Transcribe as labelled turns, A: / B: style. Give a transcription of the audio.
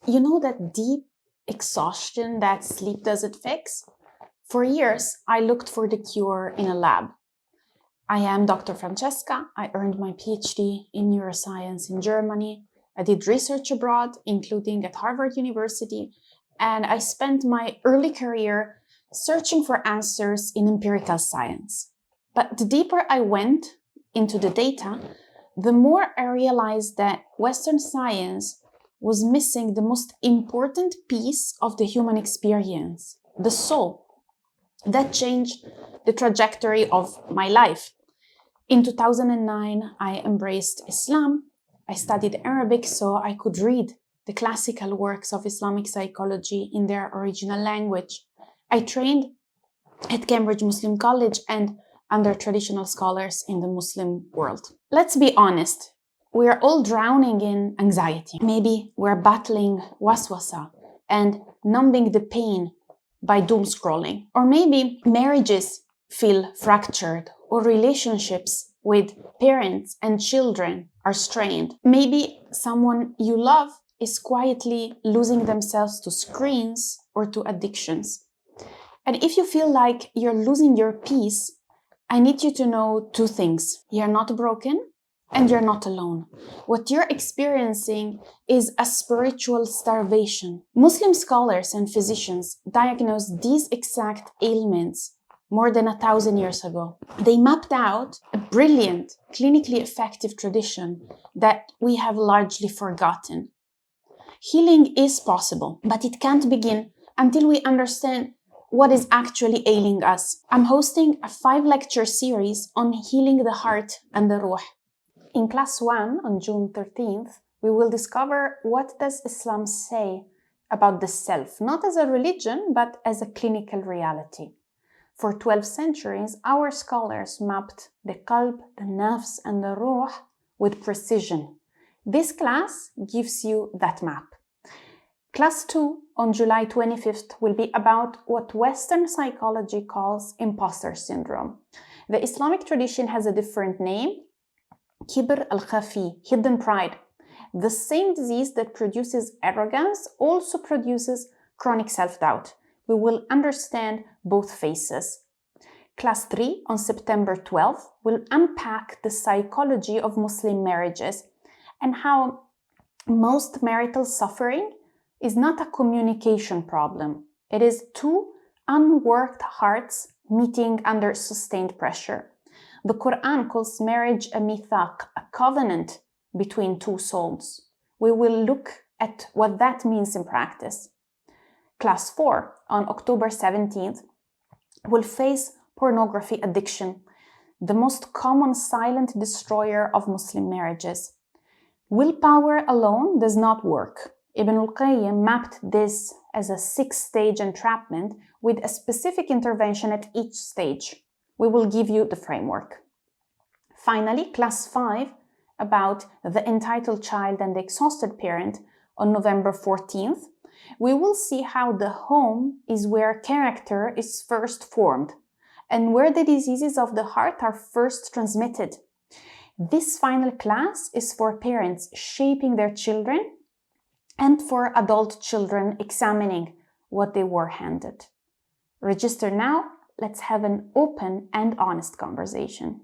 A: You know that deep exhaustion that sleep doesn't fix? For years, I looked for the cure in a lab. I am Dr. Francesca. I earned my PhD in neuroscience in Germany. I did research abroad, including at Harvard University, and I spent my early career searching for answers in empirical science. But the deeper I went into the data, the more I realized that Western science was missing the most important piece of the human experience, the soul. That changed the trajectory of my life. In 2009, I embraced Islam. I studied Arabic so I could read the classical works of Islamic psychology in their original language. I trained at Cambridge Muslim College and under traditional scholars in the Muslim world. Let's be honest, we're all drowning in anxiety. Maybe we're battling waswasa and numbing the pain by doom scrolling. Or maybe marriages feel fractured, or relationships with parents and children are strained. Maybe someone you love is quietly losing themselves to screens or to addictions. And if you feel like you're losing your peace, I need you to know two things. You're not broken and you're not alone. What you're experiencing is a spiritual starvation. Muslim scholars and physicians diagnosed these exact ailments more than 1,000 years ago. They mapped out a brilliant, clinically effective tradition that we have largely forgotten. Healing is possible, but it can't begin until we understand what is actually ailing us. I'm hosting a 5-lecture series on healing the heart and the ruh. In class 1 on June 13th, we will discover what does Islam say about the self, not as a religion, but as a clinical reality. For 12 centuries, our scholars mapped the qalb, the nafs, and the ruh with precision. This class gives you that map. Class 2 on July 25th will be about what Western psychology calls imposter syndrome. The Islamic tradition has a different name, kibr al-khafi, hidden pride. The same disease that produces arrogance also produces chronic self-doubt. We will understand both faces. Class 3 on September 12th will unpack the psychology of Muslim marriages and how most marital suffering is not a communication problem. It is two unworked hearts meeting under sustained pressure. The Quran calls marriage a mithaq, a covenant between two souls. We will look at what that means in practice. Class 4 on October 17th will face pornography addiction, the most common silent destroyer of Muslim marriages. Willpower alone does not work. Ibn al-Qayyim mapped this as a 6-stage entrapment with a specific intervention at each stage. We will give you the framework. Finally, class 5 about the entitled child and the exhausted parent on November 14th. We will see how the home is where character is first formed and where the diseases of the heart are first transmitted. This final class is for parents shaping their children and for adult children examining what they were handed. Register now. Let's have an open and honest conversation.